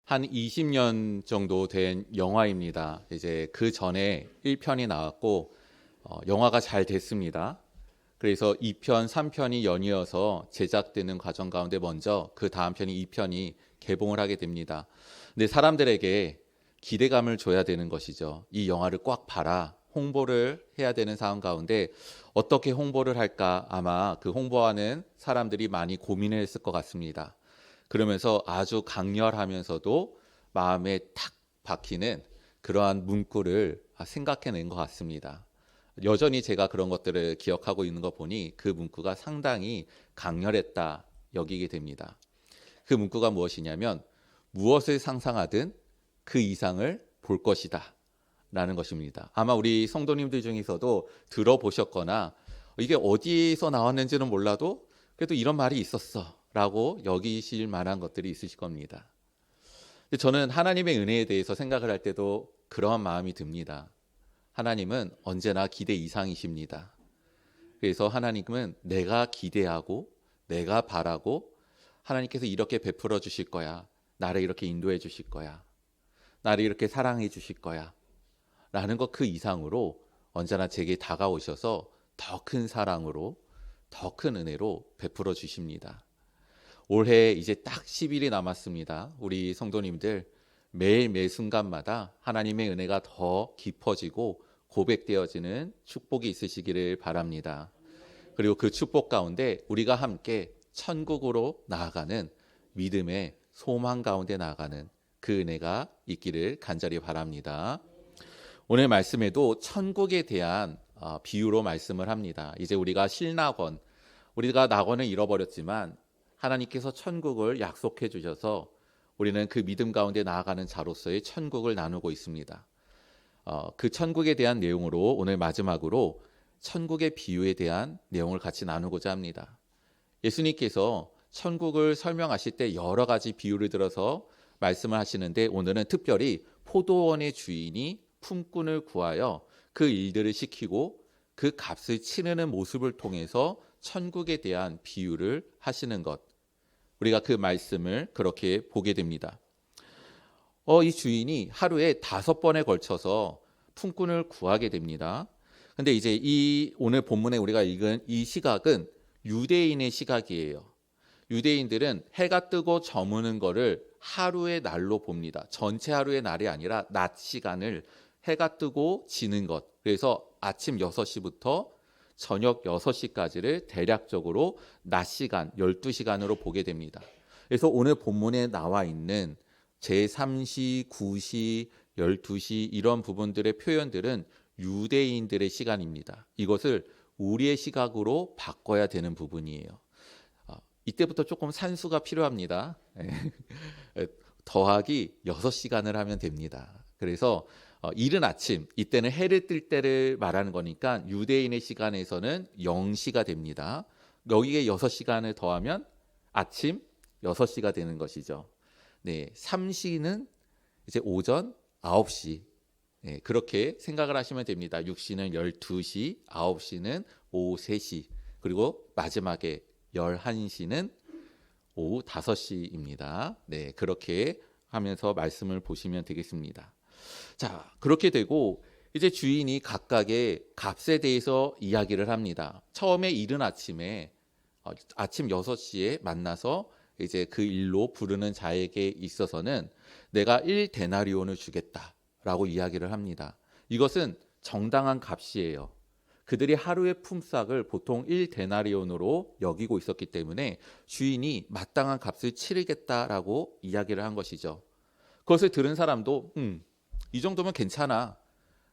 한 20년 정도 된 영화입니다. 이제 그 전에 1편이 나왔고 영화가 잘 됐습니다. 그래서 2편, 3편이 연이어서 제작되는 과정 가운데 먼저 그 다음 편이 2편이 개봉을 하게 됩니다. 근데 사람들에게 기대감을 줘야 되는 것이죠. 이 영화를 꽉 봐라. 홍보를 해야 되는 상황 가운데 어떻게 홍보를 할까? 아마 그 홍보하는 사람들이 많이 고민을 했을 것 같습니다. 그러면서 아주 강렬하면서도 마음에 탁 박히는 그러한 문구를 생각해낸 것 같습니다. 여전히 제가 그런 것들을 기억하고 있는 거 보니 그 문구가 상당히 강렬했다 여기게 됩니다. 그 문구가 무엇이냐면 무엇을 상상하든 그 이상을 볼 것이다 라는 것입니다. 아마 우리 성도님들 중에서도 들어보셨거나 이게 어디서 나왔는지는 몰라도 그래도 이런 말이 있었어 라고 여기실 만한 것들이 있으실 겁니다. 근데 저는 하나님의 은혜에 대해서 생각을 할 때도 그러한 마음이 듭니다. 하나님은 언제나 기대 이상이십니다. 그래서 하나님은 내가 기대하고 내가 바라고 하나님께서 이렇게 베풀어 주실 거야. 나를 이렇게 인도해 주실 거야. 나를 이렇게 사랑해 주실 거야. 라는 것 그 이상으로 언제나 제게 다가오셔서 더 큰 사랑으로 더 큰 은혜로 베풀어 주십니다. 올해 이제 딱 10일이 남았습니다. 우리 성도님들 매일 매 순간마다 하나님의 은혜가 더 깊어지고 고백되어지는 축복이 있으시기를 바랍니다. 그리고 그 축복 가운데 우리가 함께 천국으로 나아가는 믿음의 소망 가운데 나아가는 그 은혜가 있기를 간절히 바랍니다. 오늘 말씀에도 천국에 대한 비유로 말씀을 합니다. 이제 우리가 실낙원, 우리가 낙원을 잃어버렸지만 하나님께서 천국을 약속해 주셔서 우리는 그 믿음 가운데 나아가는 자로서의 천국을 나누고 있습니다. 그 천국에 대한 내용으로 오늘 마지막으로 천국의 비유에 대한 내용을 같이 나누고자 합니다. 예수님께서 천국을 설명하실 때 여러 가지 비유를 들어서 말씀을 하시는데 오늘은 특별히 포도원의 주인이 품꾼을 구하여 그 일들을 시키고 그 값을 치르는 모습을 통해서 천국에 대한 비유를 하시는 것, 우리가 그 말씀을 그렇게 보게 됩니다. 이 주인이 하루에 5번에 걸쳐서 품꾼을 구하게 됩니다. 근데 이제 이 오늘 본문에 우리가 읽은 이 시각은 유대인의 시각이에요. 유대인들은 해가 뜨고 저무는 거를 하루의 날로 봅니다. 전체 하루의 날이 아니라 낮 시간을 해가 뜨고 지는 것. 그래서 아침 6시부터 저녁 6시까지를 대략적으로 낮 시간 12시간으로 보게 됩니다. 그래서 오늘 본문에 나와 있는 제3시, 9시, 12시 이런 부분들의 표현들은 유대인들의 시간입니다. 이것을 우리의 시각으로 바꿔야 되는 부분이에요. 이때부터 조금 산수가 필요합니다. 더하기 6시간을 하면 됩니다. 그래서 이른 아침, 이때는 해를 뜰 때를 말하는 거니까 유대인의 시간에서는 0시가 됩니다. 여기에 6시간을 더하면 아침 6시가 되는 것이죠. 네, 3시는 이제 오전 9시. 네, 그렇게 생각을 하시면 됩니다. 6시는 12시, 9시는 오후 3시, 그리고 마지막에 11시는 오후 5시입니다. 네, 그렇게 하면서 말씀을 보시면 되겠습니다. 자, 그렇게 되고 이제 주인이 각각의 값에 대해서 이야기를 합니다. 처음에 이른 아침에 아침 6시에 만나서 이제 그 일로 부르는 자에게 있어서는 내가 1데나리온을 주겠다라고 이야기를 합니다. 이것은 정당한 값이에요. 그들이 하루의 품삯을 보통 1데나리온으로 여기고 있었기 때문에 주인이 마땅한 값을 치르겠다라고 이야기를 한 것이죠. 그것을 들은 사람도 이 정도면 괜찮아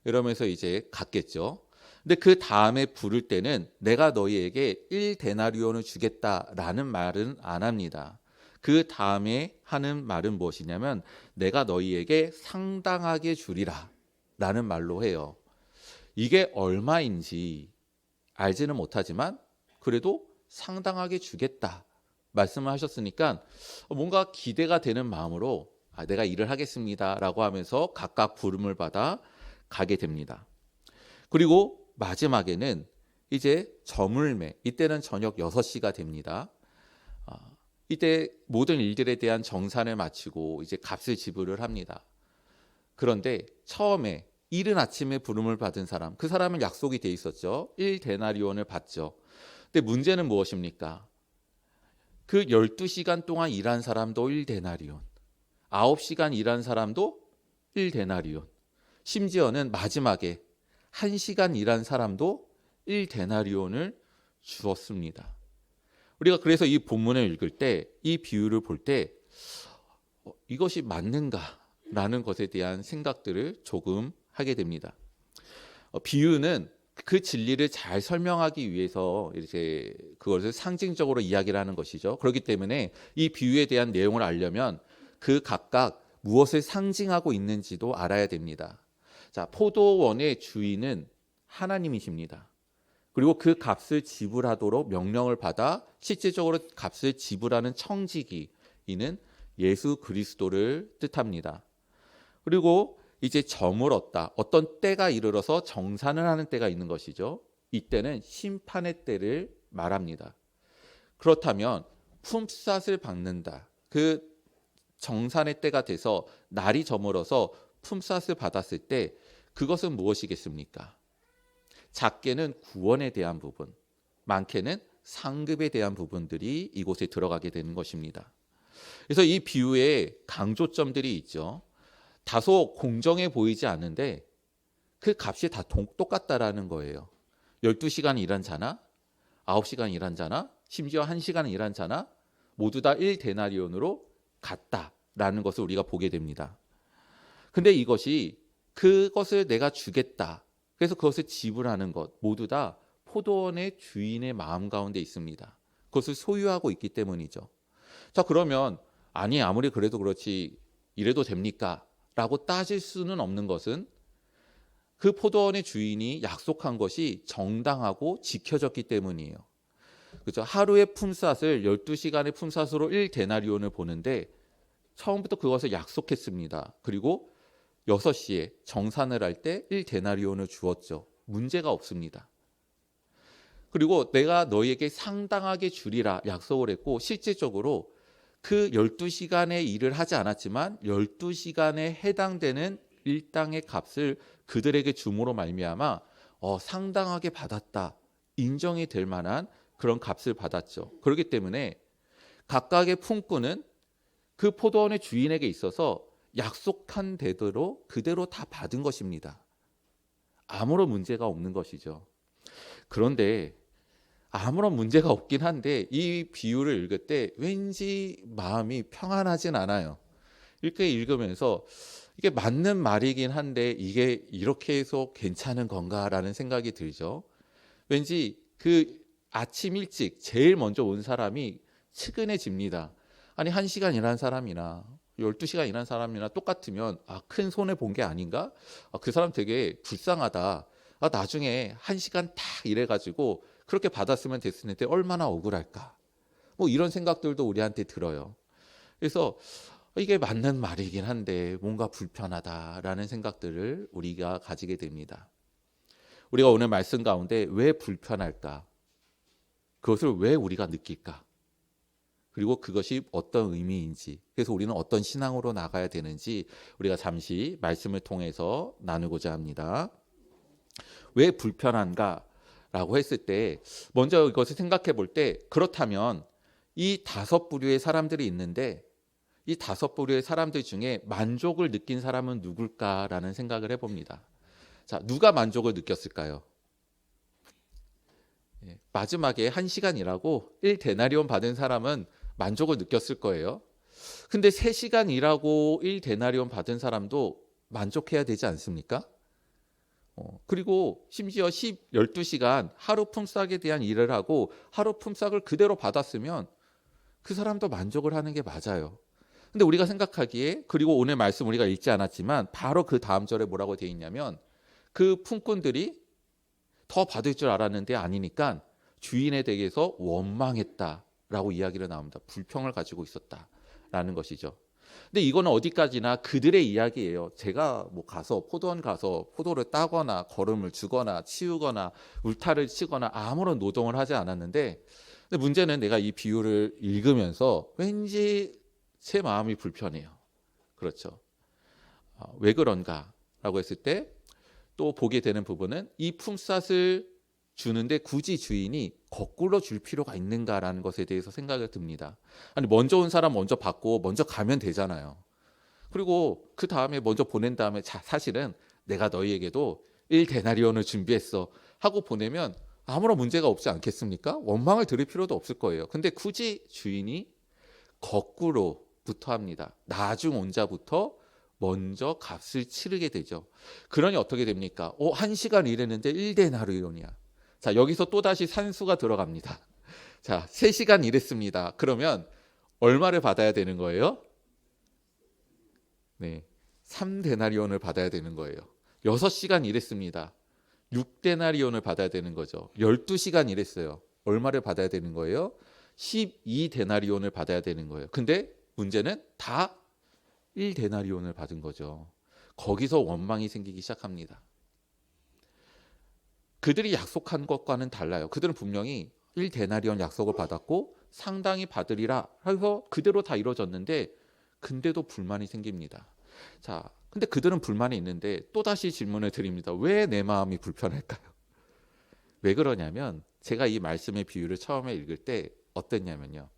이러면서 이제 갔겠죠. 근데 그 다음에 부를 때는 내가 너희에게 1데나리온을 주겠다라는 말은 안 합니다. 그 다음에 하는 말은 무엇이냐면 내가 너희에게 상당하게 주리라 라는 말로 해요. 이게 얼마인지 알지는 못하지만 그래도 상당하게 주겠다 말씀을 하셨으니까 뭔가 기대가 되는 마음으로 내가 일을 하겠습니다 라고 하면서 각각 부름을 받아 가게 됩니다. 그리고 마지막에는 이제 저물매, 이때는 저녁 6시가 됩니다. 이때 모든 일들에 대한 정산을 마치고 이제 값을 지불을 합니다. 그런데 처음에 이른 아침에 부름을 받은 사람, 그 사람은 약속이 돼 있었죠. 1데나리온을 받죠. 근데 문제는 무엇입니까? 그 12시간 동안 일한 사람도 1데나리온, 9시간 일한 사람도 1데나리온, 심지어는 마지막에 1시간 일한 사람도 1데나리온을 주었습니다. 우리가 그래서 이 본문을 읽을 때, 이 비유를 볼 때 이것이 맞는가라는 것에 대한 생각들을 조금 하게 됩니다. 비유는 그 진리를 잘 설명하기 위해서 이제 그것을 상징적으로 이야기를 하는 것이죠. 그렇기 때문에 이 비유에 대한 내용을 알려면 그 각각 무엇을 상징하고 있는지도 알아야 됩니다. 자, 포도원의 주인은 하나님이십니다. 그리고 그 값을 지불하도록 명령을 받아 실제적으로 값을 지불하는 청지기, 이는 예수 그리스도를 뜻합니다. 그리고 이제 점을 얻다, 어떤 때가 이르러서 정산을 하는 때가 있는 것이죠. 이때는 심판의 때를 말합니다. 그렇다면 품삯을 받는다, 그 정산의 때가 돼서 날이 저물어서 품삯을 받았을 때 그것은 무엇이겠습니까? 작게는 구원에 대한 부분, 많게는 상급에 대한 부분들이 이곳에 들어가게 되는 것입니다. 그래서 이 비유에 강조점들이 있죠. 다소 공정해 보이지 않는데 그 값이 다 똑같다라는 거예요. 12시간 일한 자나 9시간 일한 자나 심지어 1시간 일한 자나 모두 다 1데나리온으로 같다라는 것을 우리가 보게 됩니다. 근데 이것이 그것을 내가 주겠다, 그래서 그것을 지불하는 것 모두 다 포도원의 주인의 마음 가운데 있습니다. 그것을 소유하고 있기 때문이죠. 자, 그러면 아무리 그래도 그렇지 이래도 됩니까? 라고 따질 수는 없는 것은 그 포도원의 주인이 약속한 것이 정당하고 지켜졌기 때문이에요. 그렇죠? 하루의 품삯을 12시간의 품삯으로 1데나리온을 보는데 처음부터 그것을 약속했습니다. 그리고 6시에 정산을 할 때 1데나리온을 주었죠. 문제가 없습니다. 그리고 내가 너희에게 상당하게 주리라 약속을 했고 실제적으로 그 12시간의 일을 하지 않았지만 12시간에 해당되는 일당의 값을 그들에게 줌으로 말미암아 상당하게 받았다, 인정이 될 만한 그런 값을 받았죠. 그렇기 때문에 각각의 품꾼은 그 포도원의 주인에게 있어서 약속한 대로 그대로 다 받은 것입니다. 아무런 문제가 없는 것이죠. 그런데 아무런 문제가 없긴 한데 이 비유를 읽을 때 왠지 마음이 평안하진 않아요. 이렇게 읽으면서 이게 맞는 말이긴 한데 이게 이렇게 해서 괜찮은 건가라는 생각이 들죠. 왠지 그 아침 일찍 제일 먼저 온 사람이 측은해집니다. 아니 1시간 일한 사람이나 12시간 일한 사람이나 똑같으면 큰 손해 본 게 아닌가? 그 사람 되게 불쌍하다. 나중에 1시간 딱 일해가지고 그렇게 받았으면 됐을 텐데 얼마나 억울할까? 뭐 이런 생각들도 우리한테 들어요. 그래서 이게 맞는 말이긴 한데 뭔가 불편하다라는 생각들을 우리가 가지게 됩니다. 우리가 오늘 말씀 가운데 왜 불편할까? 그것을 왜 우리가 느낄까? 그리고 그것이 어떤 의미인지, 그래서 우리는 어떤 신앙으로 나가야 되는지 우리가 잠시 말씀을 통해서 나누고자 합니다. 왜 불편한가? 라고 했을 때 먼저 이것을 생각해 볼 때, 그렇다면 이 5부류의 사람들이 있는데 이 5부류의 사람들 중에 만족을 느낀 사람은 누굴까라는 생각을 해봅니다. 자, 누가 만족을 느꼈을까요? 마지막에 1시간 일하고 1데나리온 받은 사람은 만족을 느꼈을 거예요. 근데 3시간 일하고 1데나리온 받은 사람도 만족해야 되지 않습니까? 그리고 심지어 12시간 하루 품삯에 대한 일을 하고 하루 품삯을 그대로 받았으면 그 사람도 만족을 하는 게 맞아요. 근데 우리가 생각하기에, 그리고 오늘 말씀 우리가 읽지 않았지만 바로 그 다음 절에 뭐라고 되어 있냐면 그 품꾼들이 더 받을 줄 알았는데 아니니까 주인에 대해서 원망했다라고 이야기를 나옵니다. 불평을 가지고 있었다라는 것이죠. 근데 이거는 어디까지나 그들의 이야기예요. 제가 뭐 가서 포도원 가서 포도를 따거나 거름을 주거나 치우거나 울타를 치거나 아무런 노동을 하지 않았는데, 근데 문제는 내가 이 비유를 읽으면서 왠지 제 마음이 불편해요. 그렇죠. 왜 그런가라고 했을 때 또 보게 되는 부분은 이 품삯을 주는데 굳이 주인이 거꾸로 줄 필요가 있는가라는 것에 대해서 생각이 듭니다. 아니 먼저 온 사람 먼저 받고 먼저 가면 되잖아요. 그리고 그 다음에 먼저 보낸 다음에 사실은 내가 너희에게도 1데나리온을 준비했어 하고 보내면 아무런 문제가 없지 않겠습니까? 원망을 들을 필요도 없을 거예요. 근데 굳이 주인이 거꾸로부터 합니다. 나중 온 자부터 먼저 값을 치르게 되죠. 그러니 어떻게 됩니까? 1시간 일했는데 1데나리온이야. 자, 여기서 또다시 산수가 들어갑니다. 자, 3시간 일했습니다. 그러면 얼마를 받아야 되는 거예요? 네, 3데나리온을 받아야 되는 거예요. 6시간 일했습니다. 6데나리온을 받아야 되는 거죠. 12시간 일했어요. 얼마를 받아야 되는 거예요? 12데나리온을 받아야 되는 거예요. 근데 문제는 다 1데나리온을 받은 거죠. 거기서 원망이 생기기 시작합니다. 그들이 약속한 것과는 달라요. 그들은 분명히 1데나리온 약속을 받았고 상당히 받으리라 해서 그대로 다 이루어졌는데 근데도 불만이 생깁니다. 자, 근데 그들은 불만이 있는데 또다시 질문을 드립니다. 왜 내 마음이 불편할까요? 왜 그러냐면 제가 이 말씀의 비유를 처음에 읽을 때 어땠냐면요.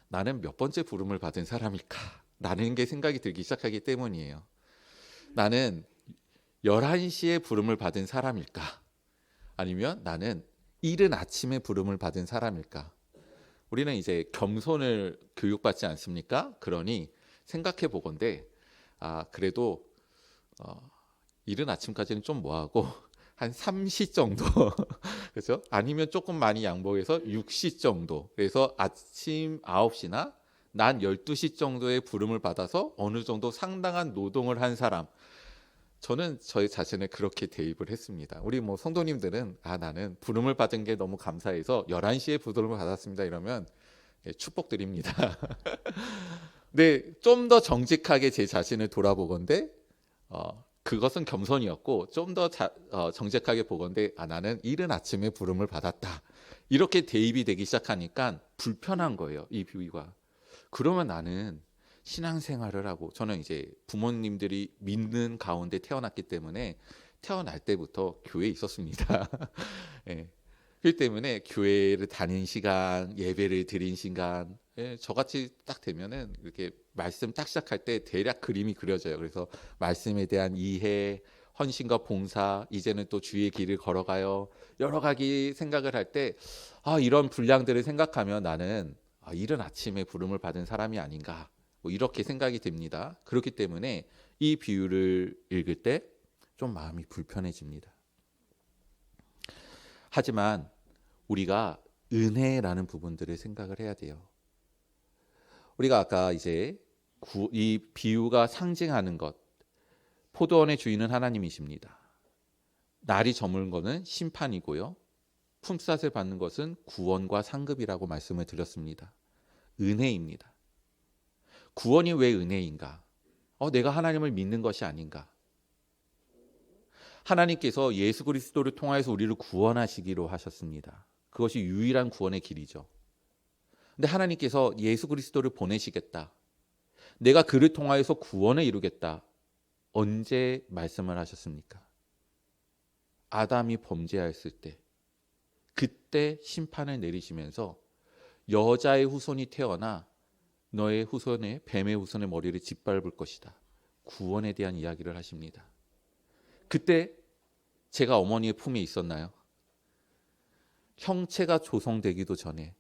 나는 몇 번째 부름을 받은 사람일까? 라는 게 생각이 들기 시작하기 때문이에요. 나는 11시에 부름을 받은 사람일까? 아니면 나는 이른 아침에 부름을 받은 사람일까? 우리는 이제 겸손을 교육받지 않습니까? 그러니 생각해 보건대 그래도 이른 아침까지는 좀 뭐하고 한 3시 정도 그렇죠? 아니면 조금 많이 양보해서 6시 정도. 그래서 아침 9시나 난 12시 정도의 부름을 받아서 어느 정도 상당한 노동을 한 사람. 저는 저희 자신을 그렇게 대입을 했습니다. 우리 뭐 성도님들은 나는 부름을 받은 게 너무 감사해서 11시에 부름을 받았습니다. 이러면 축복드립니다. 근데 좀 더 정직하게 제 자신을 돌아보건대 그것은 겸손이었고 좀 더 정직하게 보건대 나는 이른 아침에 부름을 받았다. 이렇게 대입이 되기 시작하니까 불편한 거예요. 이 비유가. 그러면 나는 신앙생활을 하고 저는 이제 부모님들이 믿는 가운데 태어났기 때문에 태어날 때부터 교회에 있었습니다. 예. 그렇기 때문에 교회를 다닌 시간, 예배를 드린 시간, 저같이 딱 되면은 이렇게 말씀 딱 시작할 때 대략 그림이 그려져요. 그래서 말씀에 대한 이해, 헌신과 봉사, 이제는 또 주의 길을 걸어가요. 여러 가지 생각을 할 때 이런 분량들을 생각하면 나는 이른 아침에 부름을 받은 사람이 아닌가 뭐 이렇게 생각이 됩니다. 그렇기 때문에 이 비유를 읽을 때 좀 마음이 불편해집니다. 하지만 우리가 은혜라는 부분들을 생각을 해야 돼요. 우리가 아까 이제 이 비유가 상징하는 것, 포도원의 주인은 하나님이십니다. 날이 저물은 것은 심판이고요. 품삯을 받는 것은 구원과 상급이라고 말씀을 드렸습니다. 은혜입니다. 구원이 왜 은혜인가? 내가 하나님을 믿는 것이 아닌가? 하나님께서 예수 그리스도를 통하여서 우리를 구원하시기로 하셨습니다. 그것이 유일한 구원의 길이죠. 근데 하나님께서 예수 그리스도를 보내시겠다. 내가 그를 통하여서 구원을 이루겠다. 언제 말씀을 하셨습니까? 아담이 범죄하였을 때. 그때 심판을 내리시면서 여자의 후손이 태어나 너의 후손의 뱀의 후손의 머리를 짓밟을 것이다. 구원에 대한 이야기를 하십니다. 그때 제가 어머니의 품에 있었나요? 형체가 조성되기도 전에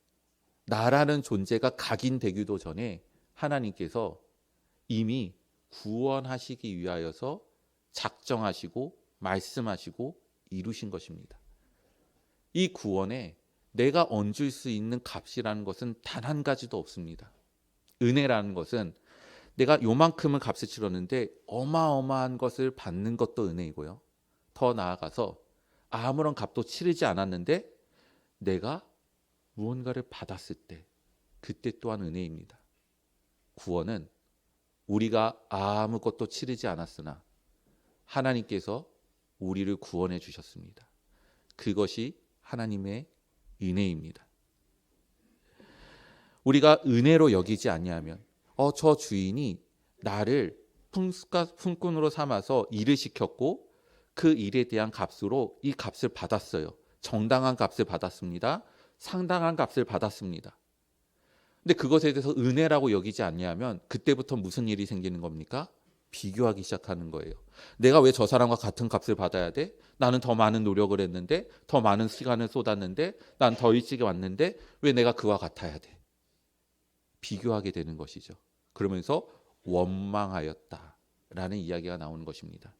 나라는 존재가 각인되기도 전에 하나님께서 이미 구원하시기 위하여서 작정하시고 말씀하시고 이루신 것입니다. 이 구원에 내가 얹을 수 있는 값이라는 것은 단 한 가지도 없습니다. 은혜라는 것은 내가 요만큼은 값을 치렀는데 어마어마한 것을 받는 것도 은혜이고요. 더 나아가서 아무런 값도 치르지 않았는데 내가 무언가를 받았을 때 그때 또한 은혜입니다. 구원은 우리가 아무것도 치르지 않았으나 하나님께서 우리를 구원해 주셨습니다. 그것이 하나님의 은혜입니다. 우리가 은혜로 여기지 아니하면 저 주인이 나를 품꾼으로 삼아서 일을 시켰고 그 일에 대한 값으로 이 값을 받았어요. 정당한 값을 받았습니다. 상당한 값을 받았습니다. 근데 그것에 대해서 은혜라고 여기지 않냐면 그때부터 무슨 일이 생기는 겁니까? 비교하기 시작하는 거예요. 내가 왜 저 사람과 같은 값을 받아야 돼? 나는 더 많은 노력을 했는데, 더 많은 시간을 쏟았는데, 난 더 일찍 왔는데 왜 내가 그와 같아야 돼? 비교하게 되는 것이죠. 그러면서 원망하였다라는 이야기가 나오는 것입니다.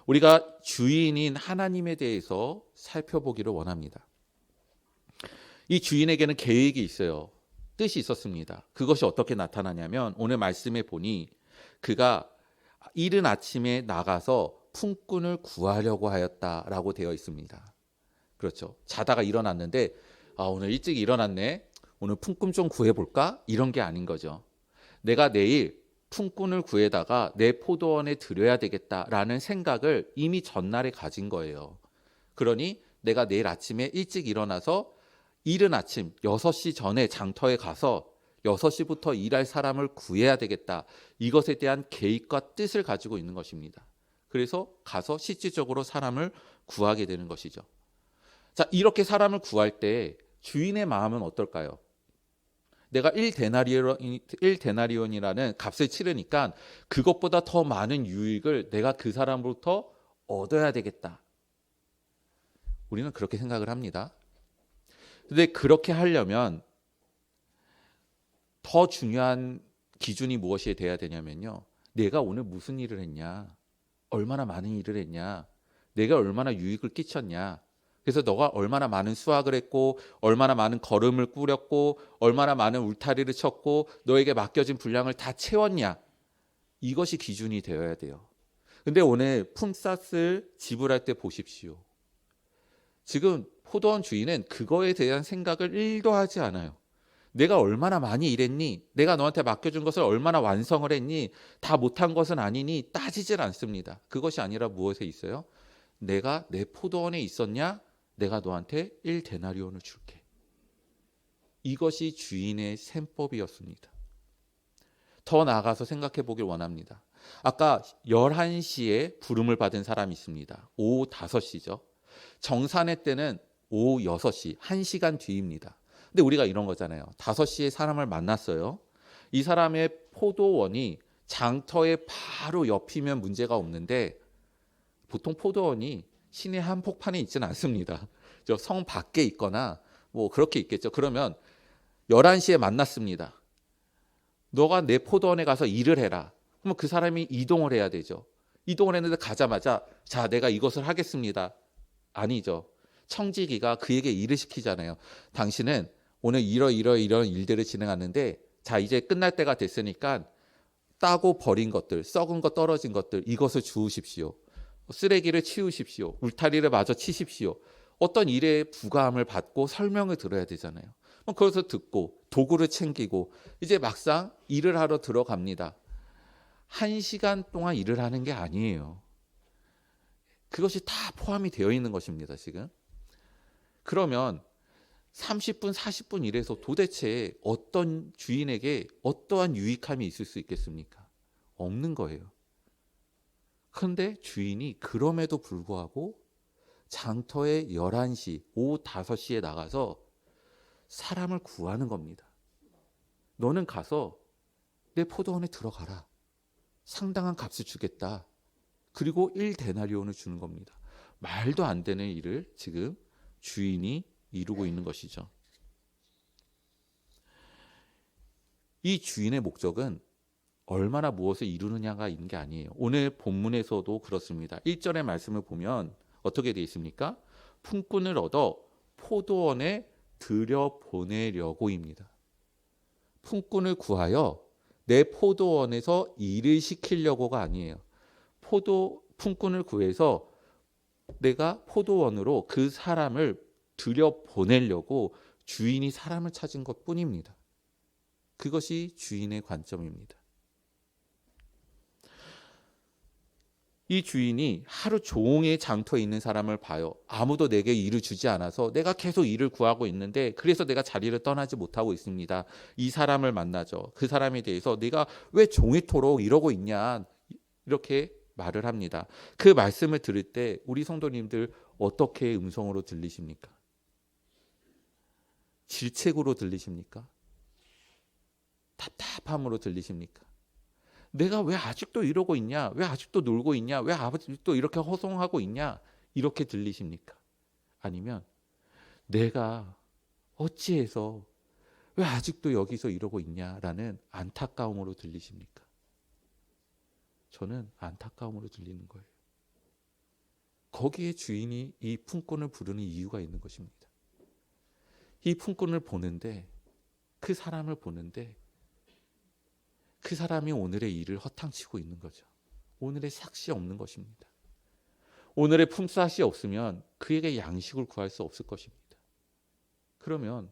우리가 주인인 하나님에 대해서 살펴보기를 원합니다. 이 주인에게는 계획이 있어요. 뜻이 있었습니다. 그것이 어떻게 나타나냐면 오늘 말씀에 보니 그가 이른 아침에 나가서 품꾼을 구하려고 하였다라고 되어 있습니다. 그렇죠. 자다가 일어났는데 오늘 일찍 일어났네. 오늘 품꾼 좀 구해볼까? 이런 게 아닌 거죠. 내가 내일 품꾼을 구해다가 내 포도원에 들여야 되겠다라는 생각을 이미 전날에 가진 거예요. 그러니 내가 내일 아침에 일찍 일어나서 이른 아침 6시 전에 장터에 가서 6시부터 일할 사람을 구해야 되겠다. 이것에 대한 계획과 뜻을 가지고 있는 것입니다. 그래서 가서 실질적으로 사람을 구하게 되는 것이죠. 자, 이렇게 사람을 구할 때 주인의 마음은 어떨까요? 내가 1데나리온이라는 값을 치르니까 그것보다 더 많은 유익을 내가 그 사람으로부터 얻어야 되겠다. 우리는 그렇게 생각을 합니다. 근데 그렇게 하려면 더 중요한 기준이 무엇이 돼야 되냐면요. 내가 오늘 무슨 일을 했냐? 얼마나 많은 일을 했냐? 내가 얼마나 유익을 끼쳤냐? 그래서 너가 얼마나 많은 수확을 했고 얼마나 많은 거름을 꾸렸고 얼마나 많은 울타리를 쳤고 너에게 맡겨진 분량을 다 채웠냐? 이것이 기준이 되어야 돼요. 근데 오늘 품삯을 지불할 때 보십시오. 지금 포도원 주인은 그거에 대한 생각을 1도 하지 않아요. 내가 얼마나 많이 일했니? 내가 너한테 맡겨준 것을 얼마나 완성을 했니? 다 못한 것은 아니니 따지질 않습니다. 그것이 아니라 무엇에 있어요? 내가 내 포도원에 있었냐? 내가 너한테 1데나리온을 줄게. 이것이 주인의 셈법이었습니다. 더 나아가서 생각해 보길 원합니다. 아까 11시에 부름을 받은 사람이 있습니다. 오후 5시죠. 정산회 때는 오후 6시, 1시간 뒤입니다. 근데 우리가 이런 거잖아요. 5시에 사람을 만났어요. 이 사람의 포도원이 장터에 바로 옆이면 문제가 없는데 보통 포도원이 시내 한복판에 있지는 않습니다. 저 성 밖에 있거나 뭐 그렇게 있겠죠. 그러면 11시에 만났습니다. 너가 내 포도원에 가서 일을 해라. 그러면 그 사람이 이동을 해야 되죠. 이동을 했는데 가자마자 자, 내가 이것을 하겠습니다. 아니죠. 청지기가 그에게 일을 시키잖아요. 당신은 오늘 이런 일들을 진행하는데 자, 이제 끝날 때가 됐으니까 따고 버린 것들, 썩은 것 떨어진 것들 이것을 주우십시오. 쓰레기를 치우십시오. 울타리를 마저 치십시오. 어떤 일에 부감을 받고 설명을 들어야 되잖아요. 그래서 듣고 도구를 챙기고 이제 막상 일을 하러 들어갑니다. 1시간 동안 일을 하는 게 아니에요. 그것이 다 포함이 되어 있는 것입니다. 지금. 그러면 30분, 40분 일해서 도대체 어떤 주인에게 어떠한 유익함이 있을 수 있겠습니까? 없는 거예요. 그런데 주인이 그럼에도 불구하고 장터에 11시, 오후 5시에 나가서 사람을 구하는 겁니다. 너는 가서 내 포도원에 들어가라. 상당한 값을 주겠다. 그리고 1데나리온을 주는 겁니다. 말도 안 되는 일을 지금 주인이 이루고 있는 것이죠. 이 주인의 목적은 얼마나 무엇을 이루느냐가 있는 게 아니에요. 오늘 본문에서도 그렇습니다. 1절의 말씀을 보면 어떻게 되어 있습니까? 품꾼을 얻어 포도원에 들여보내려고입니다. 품꾼을 구하여 내 포도원에서 일을 시키려고가 아니에요. 품꾼을 구해서 내가 포도원으로 그 사람을 들여보내려고 주인이 사람을 찾은 것뿐입니다. 그것이 주인의 관점입니다. 이 주인이 하루 종일 장터에 있는 사람을 봐요. 아무도 내게 일을 주지 않아서 내가 계속 일을 구하고 있는데 그래서 내가 자리를 떠나지 못하고 있습니다. 이 사람을 만나죠. 그 사람에 대해서 네가 왜 종일토록 이러고 있냐 이렇게 말을 합니다. 그 말씀을 들을 때 우리 성도님들 어떻게 음성으로 들리십니까? 질책으로 들리십니까? 답답함으로 들리십니까? 내가 왜 아직도 이러고 있냐? 왜 아직도 놀고 있냐? 왜 아직도 이렇게 허송하고 있냐? 이렇게 들리십니까? 아니면 내가 어찌해서 왜 아직도 여기서 이러고 있냐라는 안타까움으로 들리십니까? 저는 안타까움으로 들리는 거예요. 거기에 주인이 이 품꾼을 부르는 이유가 있는 것입니다. 이 품꾼을 보는데, 그 사람을 보는데 그 사람이 오늘의 일을 허탕치고 있는 거죠. 오늘의 삭시 없는 것입니다. 오늘의 품삯이 없으면 그에게 양식을 구할 수 없을 것입니다. 그러면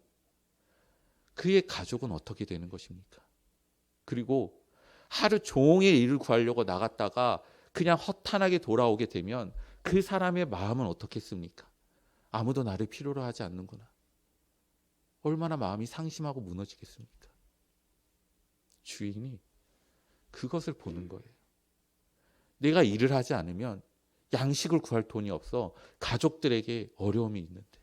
그의 가족은 어떻게 되는 것입니까? 그리고 하루 종일 일을 구하려고 나갔다가 그냥 허탄하게 돌아오게 되면 그 사람의 마음은 어떻겠습니까? 아무도 나를 필요로 하지 않는구나. 얼마나 마음이 상심하고 무너지겠습니까? 주인이 그것을 보는 거예요. 내가 일을 하지 않으면 양식을 구할 돈이 없어 가족들에게 어려움이 있는데,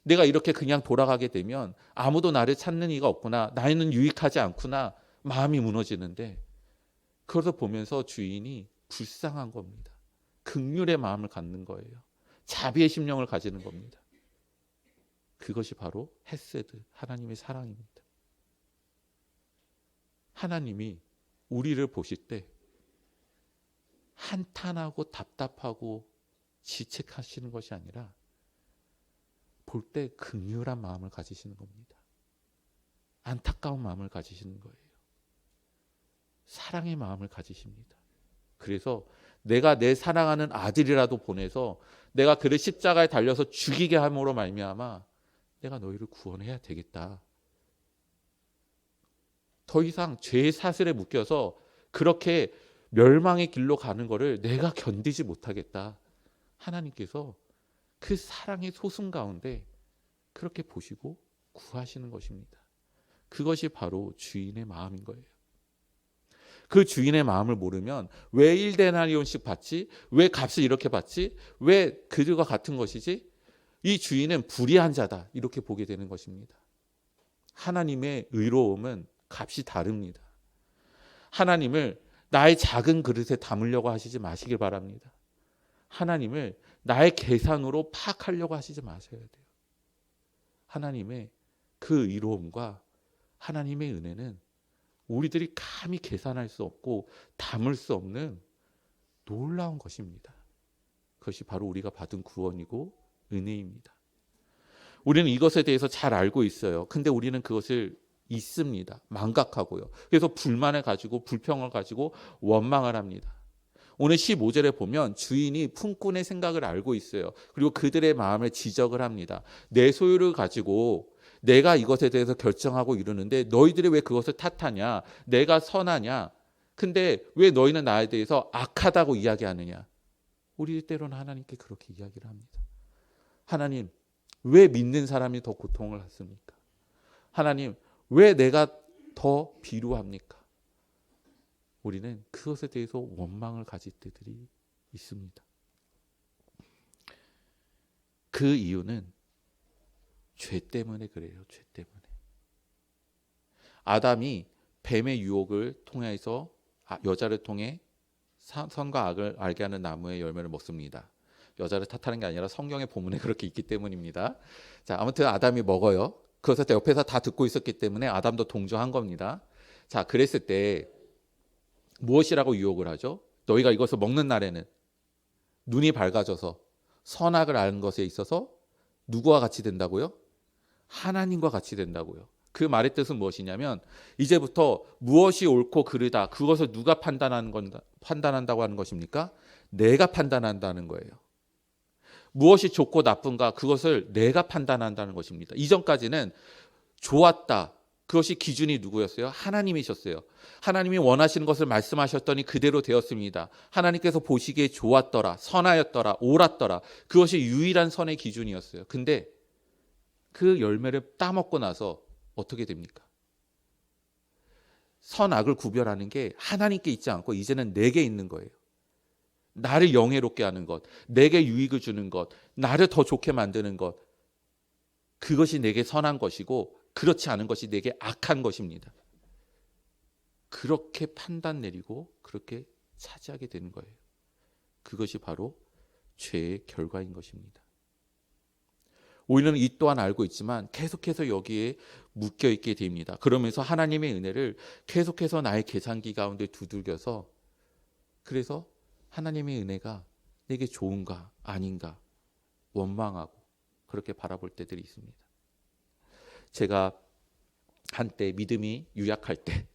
내가 이렇게 그냥 돌아가게 되면 아무도 나를 찾는 이가 없구나, 나는 유익하지 않구나, 마음이 무너지는데, 그것을 보면서 주인이 불쌍한 겁니다. 긍휼의 마음을 갖는 거예요. 자비의 심령을 가지는 겁니다. 그것이 바로 헤세드, 하나님의 사랑입니다. 하나님이 우리를 보실 때 한탄하고 답답하고 지책하시는 것이 아니라 볼 때 긍휼한 마음을 가지시는 겁니다. 안타까운 마음을 가지시는 거예요. 사랑의 마음을 가지십니다. 그래서 내가 내 사랑하는 아들이라도 보내서 내가 그를 십자가에 달려서 죽이게 함으로 말미암아 내가 너희를 구원해야 되겠다. 더 이상 죄의 사슬에 묶여서 그렇게 멸망의 길로 가는 것을 내가 견디지 못하겠다. 하나님께서 그 사랑의 소승 가운데 그렇게 보시고 구하시는 것입니다. 그것이 바로 주인의 마음인 거예요. 그 주인의 마음을 모르면 왜 1데나리온씩 받지? 왜 값을 이렇게 받지? 왜 그들과 같은 것이지? 이 주인은 불의한 자다. 이렇게 보게 되는 것입니다. 하나님의 의로움은 값이 다릅니다. 하나님을 나의 작은 그릇에 담으려고 하시지 마시길 바랍니다. 하나님을 나의 계산으로 파악하려고 하시지 마셔야 돼요. 하나님의 그 의로움과 하나님의 은혜는 우리들이 감히 계산할 수 없고 담을 수 없는 놀라운 것입니다. 그것이 바로 우리가 받은 구원이고 은혜입니다. 우리는 이것에 대해서 잘 알고 있어요. 근데 우리는 그것을 잊습니다. 망각하고요. 그래서 불만을 가지고 불평을 가지고 원망을 합니다. 오늘 15절에 보면 주인이 품꾼의 생각을 알고 있어요. 그리고 그들의 마음을 지적을 합니다. 내 소유를 가지고 내가 이것에 대해서 결정하고 이러는데 너희들이 왜 그것을 탓하냐? 내가 선하냐? 근데 왜 너희는 나에 대해서 악하다고 이야기하느냐? 우리 때로는 하나님께 그렇게 이야기를 합니다. 하나님, 왜 믿는 사람이 더 고통을 받습니까? 하나님, 왜 내가 더 비루합니까? 우리는 그것에 대해서 원망을 가질 때들이 있습니다. 그 이유는 죄 때문에 그래요. 죄 때문에. 아담이 뱀의 유혹을 통해서 여자를 통해 선과 악을 알게 하는 나무의 열매를 먹습니다. 여자를 탓하는 게 아니라 성경의 본문에 그렇게 있기 때문입니다. 자, 아무튼 아담이 먹어요. 그것을 옆에서 다 듣고 있었기 때문에 아담도 동조한 겁니다. 자, 그랬을 때 무엇이라고 유혹을 하죠? 너희가 이것을 먹는 날에는 눈이 밝아져서 선악을 아는 것에 있어서 누구와 같이 된다고요? 하나님과 같이 된다고요. 그 말의 뜻은 무엇이냐면 이제부터 무엇이 옳고 그르다 그것을 누가 판단한다고 하는 것입니까? 내가 판단한다는 거예요. 무엇이 좋고 나쁜가 그것을 내가 판단한다는 것입니다. 이전까지는 좋았다, 그것이 기준이 누구였어요? 하나님이셨어요. 하나님이 원하시는 것을 말씀하셨더니 그대로 되었습니다. 하나님께서 보시기에 좋았더라, 선하였더라, 옳았더라. 그것이 유일한 선의 기준이었어요. 근데 그 열매를 따먹고 나서 어떻게 됩니까? 선악을 구별하는 게 하나님께 있지 않고 이제는 내게 있는 거예요. 나를 영예롭게 하는 것, 내게 유익을 주는 것, 나를 더 좋게 만드는 것, 그것이 내게 선한 것이고 그렇지 않은 것이 내게 악한 것입니다. 그렇게 판단 내리고 그렇게 차지하게 되는 거예요. 그것이 바로 죄의 결과인 것입니다. 우리는 이 또한 알고 있지만 계속해서 여기에 묶여 있게 됩니다. 그러면서 하나님의 은혜를 계속해서 나의 계산기 가운데 두들겨서 그래서 하나님의 은혜가 내게 좋은가 아닌가 원망하고 그렇게 바라볼 때들이 있습니다. 제가 한때 믿음이 유약할 때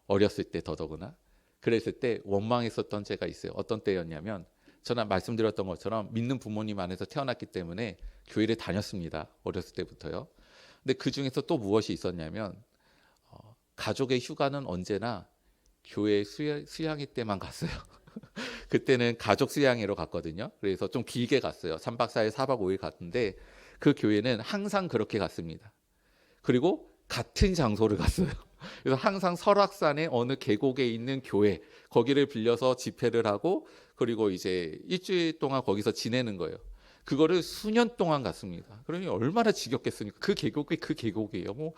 어렸을 때 더더구나 그랬을 때 원망했었던 때가 있어요. 어떤 때였냐면 저는 말씀드렸던 것처럼 믿는 부모님 안에서 태어났기 때문에 교회를 다녔습니다. 어렸을 때부터요. 근데 그중에서 또 무엇이 있었냐면 가족의 휴가는 언제나 교회 수양회 때만 갔어요. 그때는 가족 수양회로 갔거든요. 그래서 좀 길게 갔어요. 3박 4일, 4박 5일 갔는데 그 교회는 항상 그렇게 갔습니다. 그리고 같은 장소를 갔어요. 그래서 항상 설악산의 어느 계곡에 있는 교회 거기를 빌려서 집회를 하고 그리고 이제 일주일 동안 거기서 지내는 거예요. 그거를 수년 동안 갔습니다. 그러니 얼마나 지겹겠습니까? 그 계곡이 그 계곡이에요. 뭐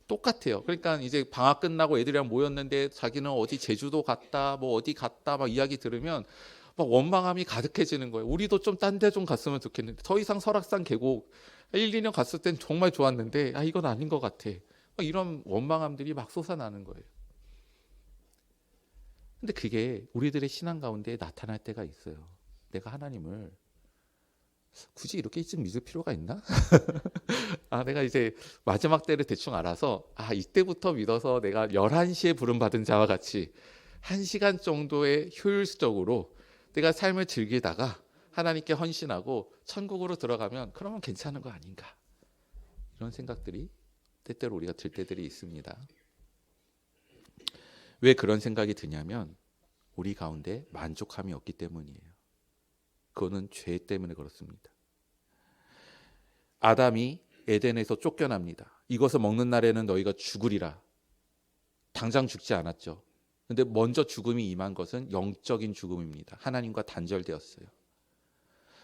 똑같아요. 그러니까 이제 방학 끝나고 애들이랑 모였는데 자기는 어디 제주도 갔다 뭐 어디 갔다 막 이야기 들으면 막 원망함이 가득해지는 거예요. 우리도 좀 딴 데 좀 갔으면 좋겠는데 더 이상 설악산 계곡 1, 2년 갔을 땐 정말 좋았는데 이건 아닌 것 같아. 이런 원망함들이 막 솟아나는 거예요. 근데 그게 우리들의 신앙 가운데 나타날 때가 있어요. 내가 하나님을 굳이 이렇게 일찍 믿을 필요가 있나? 내가 이제 마지막 때를 대충 알아서 이때부터 믿어서 내가 11시에 부름받은 자와 같이 1시간 정도의 효율적으로 내가 삶을 즐기다가 하나님께 헌신하고 천국으로 들어가면 그러면 괜찮은 거 아닌가? 이런 생각들이 때때로 우리가 들 때들이 있습니다. 왜 그런 생각이 드냐면 우리 가운데 만족함이 없기 때문이에요. 그거는 죄 때문에 그렇습니다. 아담이 에덴에서 쫓겨납니다. 이것을 먹는 날에는 너희가 죽으리라. 당장 죽지 않았죠. 근데 먼저 죽음이 임한 것은 영적인 죽음입니다. 하나님과 단절되었어요.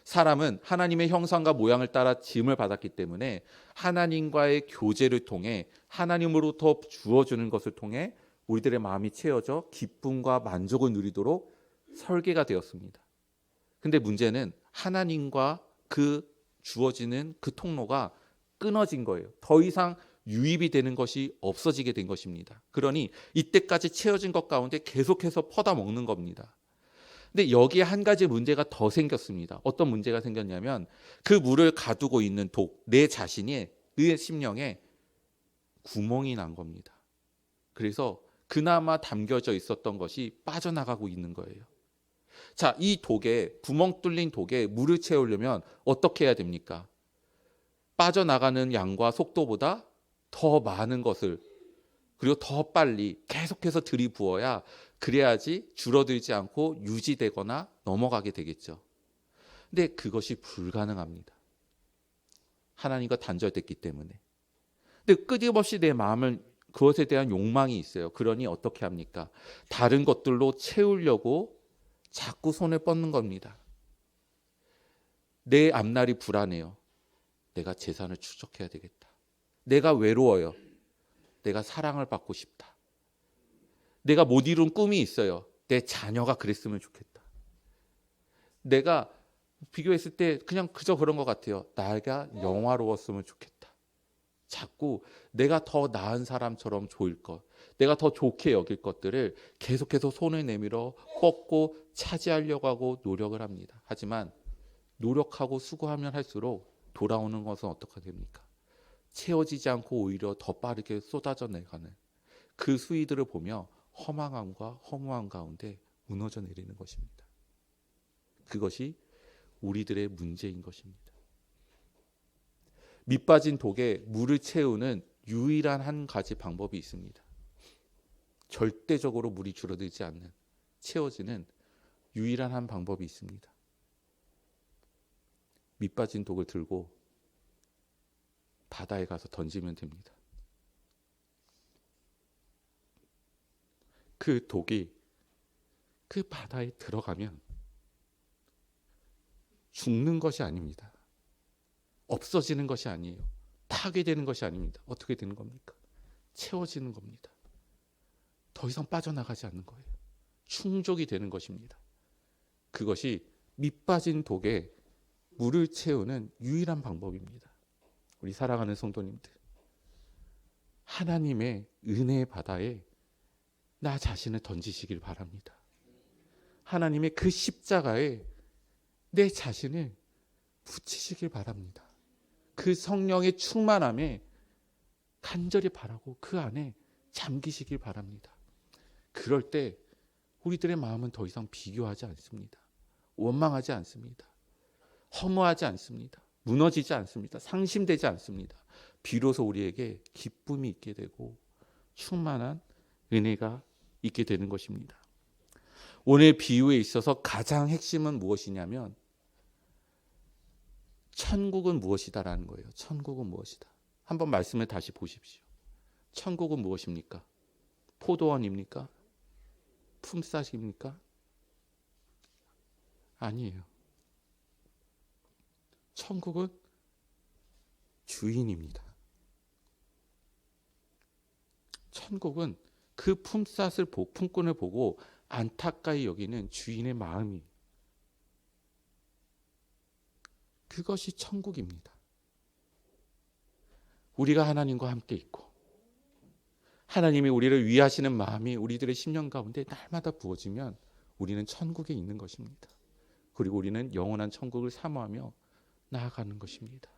사람은 하나님의 형상과 모양을 따라 지음을 받았기 때문에 하나님과의 교제를 통해 하나님으로부터 주어주는 것을 통해 우리들의 마음이 채워져 기쁨과 만족을 누리도록 설계가 되었습니다. 근데 문제는 하나님과 그 주어지는 그 통로가 끊어진 거예요. 더 이상 유입이 되는 것이 없어지게 된 것입니다. 그러니 이때까지 채워진 것 가운데 계속해서 퍼다 먹는 겁니다. 근데 여기에 한 가지 문제가 더 생겼습니다. 어떤 문제가 생겼냐면 그 물을 가두고 있는 독, 내 자신이 내 심령에 구멍이 난 겁니다. 그래서 그나마 담겨져 있었던 것이 빠져나가고 있는 거예요. 자, 이 독에 구멍 뚫린 독에 물을 채우려면 어떻게 해야 됩니까? 빠져나가는 양과 속도보다 더 많은 것을 그리고 더 빨리 계속해서 들이부어야 그래야지 줄어들지 않고 유지되거나 넘어가게 되겠죠. 근데 그것이 불가능합니다. 하나님과 단절됐기 때문에. 근데 끊임없이 내 마음은 그것에 대한 욕망이 있어요. 그러니 어떻게 합니까? 다른 것들로 채우려고 자꾸 손을 뻗는 겁니다. 내 앞날이 불안해요. 내가 재산을 축적해야 되겠다. 내가 외로워요. 내가 사랑을 받고 싶다. 내가 못 이룬 꿈이 있어요. 내 자녀가 그랬으면 좋겠다. 내가 비교했을 때 그냥 그저 그런 것 같아요. 내가 영화로웠으면 좋겠다. 자꾸 내가 더 나은 사람처럼 좋을 것, 내가 더 좋게 여길 것들을 계속해서 손을 내밀어 뻗고 차지하려고 하고 노력을 합니다. 하지만 노력하고 수고하면 할수록 돌아오는 것은 어떻게 됩니까? 채워지지 않고 오히려 더 빠르게 쏟아져 내가는 그 수위들을 보며 허망함과 허무함 가운데 무너져 내리는 것입니다. 그것이 우리들의 문제인 것입니다. 밑 빠진 독에 물을 채우는 유일한 한 가지 방법이 있습니다. 절대적으로 물이 줄어들지 않는, 채워지는 유일한 한 방법이 있습니다. 밑 빠진 독을 들고 바다에 가서 던지면 됩니다. 그 독이 그 바다에 들어가면 죽는 것이 아닙니다. 없어지는 것이 아니에요. 파괴되는 것이 아닙니다. 어떻게 되는 겁니까? 채워지는 겁니다. 더 이상 빠져나가지 않는 거예요. 충족이 되는 것입니다. 그것이 밑 빠진 독에 물을 채우는 유일한 방법입니다. 우리 사랑하는 성도님들, 하나님의 은혜의 바다에 나 자신을 던지시길 바랍니다. 하나님의 그 십자가에 내 자신을 붙이시길 바랍니다. 그 성령의 충만함에 간절히 바라고 그 안에 잠기시길 바랍니다. 그럴 때 우리들의 마음은 더 이상 비교하지 않습니다. 원망하지 않습니다. 허무하지 않습니다. 무너지지 않습니다. 상심되지 않습니다. 비로소 우리에게 기쁨이 있게 되고 충만한 은혜가 있게 되는 것입니다. 오늘 비유에 있어서 가장 핵심은 무엇이냐면 천국은 무엇이다라는 거예요. 천국은 무엇이다. 한번 말씀을 다시 보십시오. 천국은 무엇입니까? 포도원입니까? 품삯입니까? 아니에요. 천국은 주인입니다. 천국은 그 품삯을 품꾼을 보고 안타까이 여기는 주인의 마음이, 그것이 천국입니다. 우리가 하나님과 함께 있고 하나님이 우리를 위하시는 마음이 우리들의 심령 가운데 날마다 부어지면 우리는 천국에 있는 것입니다. 그리고 우리는 영원한 천국을 사모하며 나아가는 것입니다.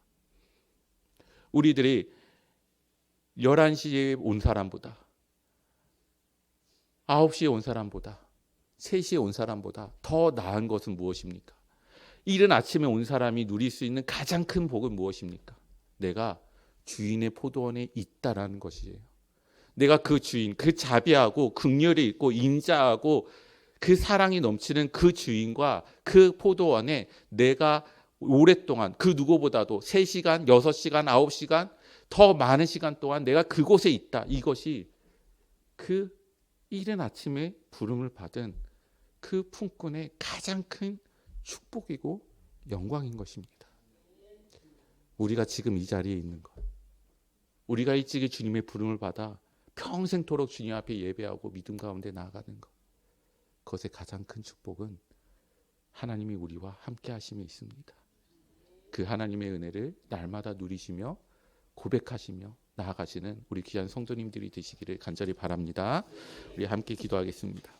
우리들이 11시에 온 사람보다 9시에 온 사람보다 3시에 온 사람보다 더 나은 것은 무엇입니까? 이른 아침에 온 사람이 누릴 수 있는 가장 큰 복은 무엇입니까? 내가 주인의 포도원에 있다라는 것이에요. 내가 그 주인, 그 자비하고 긍휼이 있고 인자하고 그 사랑이 넘치는 그 주인과 그 포도원에 내가 오랫동안 그 누구보다도 3시간, 6시간, 9시간 더 많은 시간 동안 내가 그곳에 있다. 이것이 그 이른 아침에 부름을 받은 그 품꾼의 가장 큰 축복이고 영광인 것입니다. 우리가 지금 이 자리에 있는 것, 우리가 일찍이 주님의 부름을 받아 평생토록 주님 앞에 예배하고 믿음 가운데 나아가는 것, 그것의 가장 큰 축복은 하나님이 우리와 함께 하심에 있습니다. 그 하나님의 은혜를 날마다 누리시며 고백하시며 나아가시는 우리 귀한 성도님들이 되시기를 간절히 바랍니다. 우리 함께 기도하겠습니다.